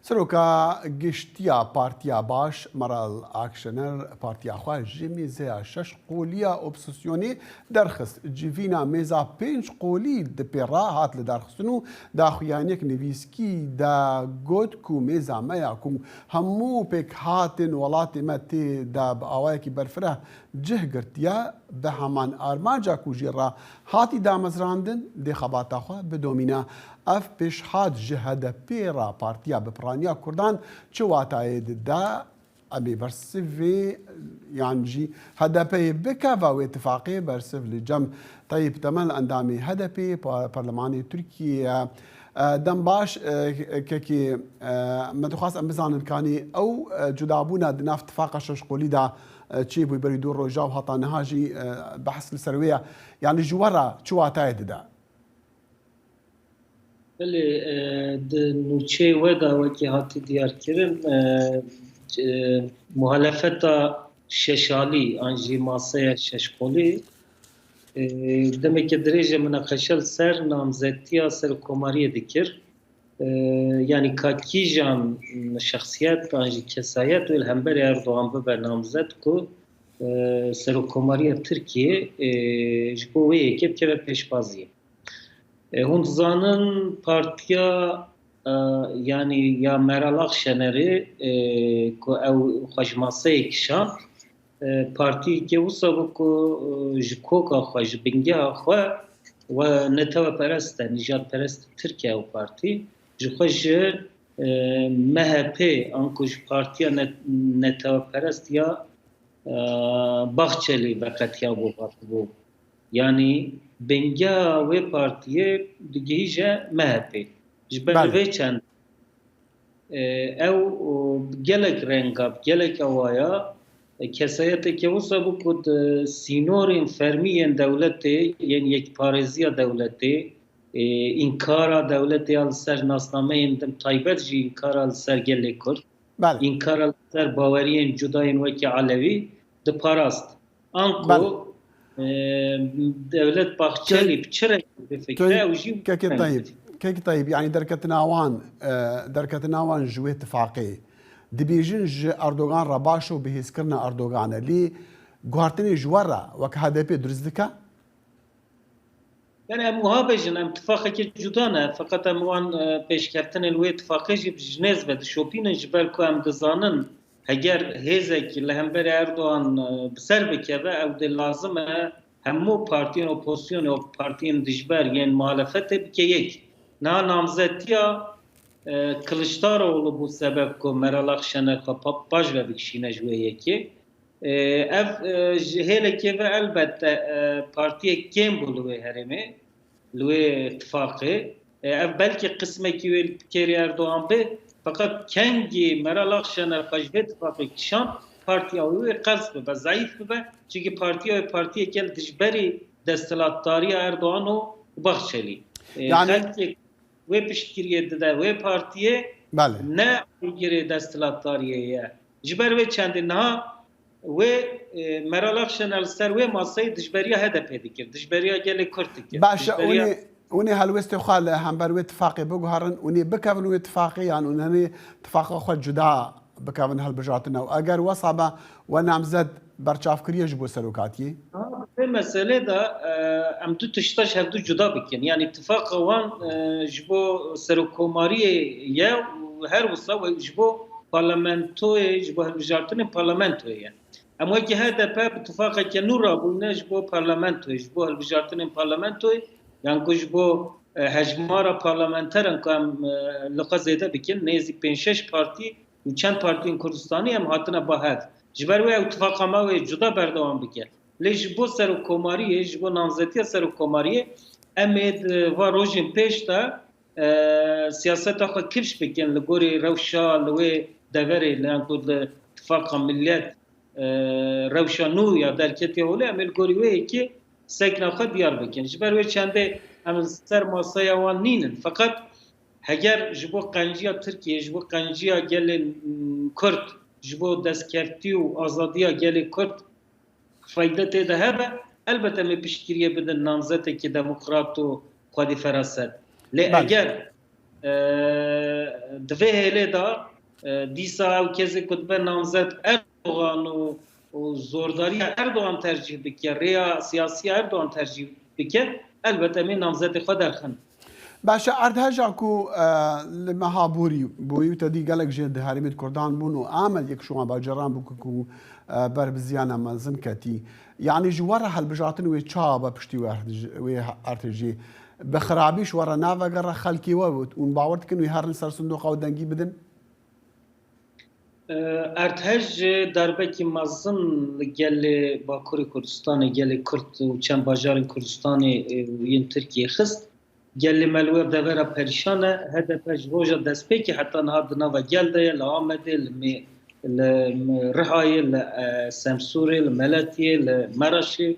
سروکا گشتیا پارتیا باش مرال اکشنر پارتیا خواه جمیزه شش قولیا اپسیسیونی درخست جیوینا میزا 5 قولی دپیرا هات لدرخستنو دا خویانیک نویسکی دا گود کو میزا میا کو همو پیک هاتن ولات متی دا باوای کی برفره جه گرتیا به همان آرماجا کو جرا هاتی دا مزراندن دی خباتا خواه بدومینا اف پیشهاد جهد پیرا پارتیا بپرانیا کردان چه واتاید دا امی برسفی يعني جي هدفي بكا و اتفاقي برسف لجم طيب تمام اندامي هدفي برلماني تركيا دم باش كي ما تخاص ام بزان كاني او جدابونا دناف اتفاق شش قولي دا تشيبو يبريدو رجاو هطا نهاجي بحث السرويه يعني جوارا شو واتايد دا بله نوچه ودا وکی هاتی دیار کرن مخالفتا ششالی انجی ماسه ششقولی demek ki derece münakaşal ser namzettiya ser komariye dikir yani kakijan şahsiyet anji kesayet ve hember Erdoğan be namzet ku ser komariye Türkiye jbo ve ekip ke peşbazi hund zanın partiya yani ya Meral Akşener'i ku ev xwajmaseyek şan parti ke wisa ku ji koka xwe ji bingeha xwe ve neteweperest e nijadperest Tirkiye û partî ji xwe ji MHP an ku ji partiya neteweperest ya Bahçeli veqetiya bû yani bengeha wê partiyê digihîje MHP ji ber vê çend ew gelek renga gelek awaya kesayeteke wisa bû ku sînorên fermiyên dewletê yên yekpareziya dewletê înkara dewletê ya li ser nasnameyên din taybet jî înkara li ser gelê Kurd înkara li ser baweriyên cudayên wekî Alevî diparast an ku devlet Bahçeli biçire bifikre ew jî كيك طيب يعني دركتناوان جوي اتفاقي دبيجن ج اردوغان رباشو بهسكرنا اردوغان لي غارتني جوارا وك HDP درزدكا يعني مهابجن اتفاقي جدانا فقط اموان پیشکرتن الوی اتفاقي بجنيز و شوبين جبال كو ام دزانن اگر هيزك لهمبر اردوغان بسر بكبه او د لازمه همو پارتيين اپوزيسيون او پارتيين دجبر يعني مخالفت بكيك نا نامزديا Kılıçdaroğlu bu sebep ko Meral Akşener baş ve bikşine jweye ki ev heleke ve elbette partiye kim bulu ve herimi lüe ittifakı ev belki kısmeki ve Keri Erdoğan be fakat kendi Meral Akşener kajve ittifakı kişan partiye ve kasb ve zayıf ve çünkü partiye gel dijberi destelattarıya Erdoğan o Bahçeli yani ve piştiriye de ve partiye ne geri destelatlariyeye jiber ve çendina ve Meral Akşener ser ve masayı dijberiye HDP dikir dijberiye gele Kürt dikir başa وني هالوست خال همبر واتفاقي بقهرن وني بكافن واتفاقي يعني وني اتفاق خو جدا بكافن هالبجاتنا واگر وصبا ونامزد برچاف کریه جبو سروکاتی به مسئله دا ام دو تشتاش هر دو جدا بکن yani اتفاق وان جبو سروکوماریه یا هر وسا و جبو parlamentoye جبو هالبجارتن parlamentoye اما ki HDP اتفاق ki nura bu ne جبو parlamentoye جبو هالبجارتن parlamentoye yani ku جبو hecmara parlamenteran kam لقا زیده بکن نزدیک 5-6 parti و چند partiyên Kurdistanî em hatine bahev jiber ve ittifaqama ve cuda berdewam bike lê ji bo serokkomariyê ji bo namzetiya serokkomariyê em ê va rojên pêş de siyaseta xwe kivş bikin li gorî rewşa li wê deverê li ittifaqa millet rewşa nû ya derketiya holê em ê li gorî wê yekî sekna xwe diyar bikin ji ber wê çendê em ser masaya wan nînin fakat heger ji bo qenciya Tirkiye ji bo qenciya gelên Kurd ji bo destkeftî û azadiya gelê Kurd fayda tê de hebe elbette me piştgiriye bidin namzetekî demokrat û xwedî feraset lê eger دوی هلی دا دیسا او کسی کتبه نامزد اردوغان و زورداری اردوغان ترجیح بکه ریا سیاسی اردوغان ترجیح بکه البته می نامزد خود درخن باشه اردهجا کو لمهابوری بوی تدی گلک جد هریمت کردان بونو عمل یک شما باجران بکو بر بزیانه مزن کتی يعني جوارا هالبجاتن وي تشابا بشتي وي ارتجي بخرابيش ورا نافا قرا خلكي ووت ونباورت كن وي هارن سر صندوق او دنگي بدن ارتج دربکی مزن گل باکوری کردستان گل کرد و چند باجار کردستان وین ترکیه خست گل ملوه دورا پریشانه هدفش روژا دسپیکی حتی نهاد نوا گل ده لآمده الرهاي السمسوري الملاتي المرشي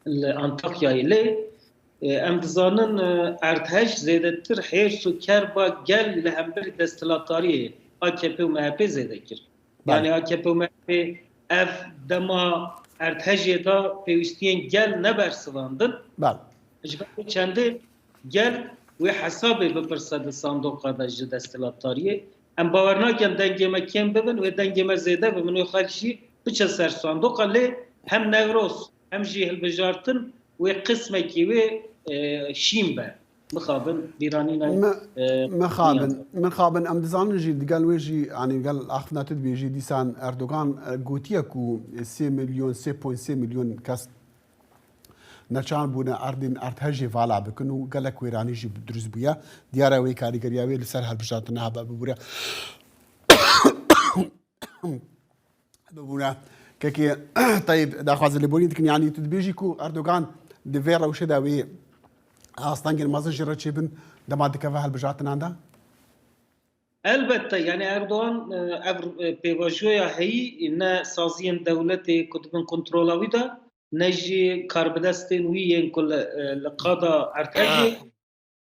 الانطاكيا لي ام دزانن ارتهش زيدتر حيرسو كربا قال لهمبر دستلاتاري AKP و MHP زيده كر يعني AKP و MHP اف دما ارتهش دا پیوستين قال نبرسواندن بله جبه چنده قال و حسابي بپرسد صندوق دا دستلاتاري ام باور نکن دنگمه کم ببین و دنگمه زیاده ببین و خالشی بچه سر صندوق لی هم نوروز هم جیل بجارتن و قسمه کی و شیم به مخابن بیرانی مخابن ام دزان جی قال ویجی یعنی قال اخفنا تدبیجی دیسان اردوغان گوتیه کو 3 مليون 3.3 مليون کس نشان بونا اردن ارتهجي فالا بكنو قالك ويراني جي بدرز بويا ديارا وي كاريغرياوي لسر هالبجاتنا هبا ببوريا ببوريا كاكي طيب دا خواز اللي بولين تكن يعني تدبيجيكو اردوغان ديفيرا وشدا وي اصلا مازن جرتشي بن دما دكفا هالبجاتنا عندها البته يعني اردوغان بيواجويا هي ان سازين دولتي كتبن كنترولوي دا نجي كاربدستين وين كل القادة ارتجي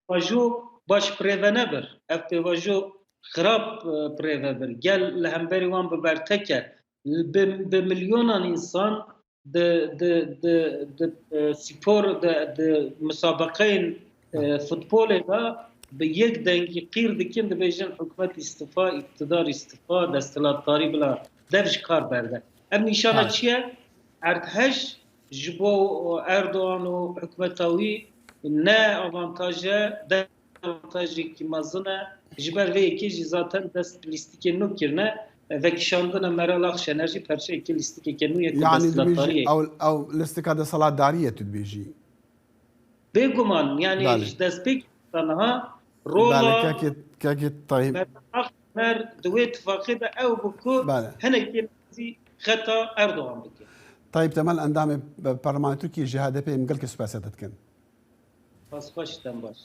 واجو باش بريفنبر اف واجو خراب بريفنبر قال لهمبري وان ببرتكه بمليون انسان د سيبور د مسابقين فوتبول دا بيك دنگي قير دكين د بيجن حكومت استفاء اقتدار استفاء دستلاتاري بلا دفش كار برده ام نشانه چيه ارتهش جبو اردوغان و حکومتاوی نه آوانتاجه ده آوانتاجی که مزنه جبر وی اکی جی زاتن دست لیستیک نو کرنه و کشاندن مرالاخ شنرجی پرچه اکی لیستیک که نو یکی دستلاتاریه او لیستیک ده صلاة داریه تدبیجی بگمان یعنی دست بک تنها رولا كاكي طيب دوی اتفاقی ده او بکو هنه که خطا اردوغان بکن طيب تمال اندام برلمان تركي جهاد بي مقلك سباساتك كن بس خوش تنباش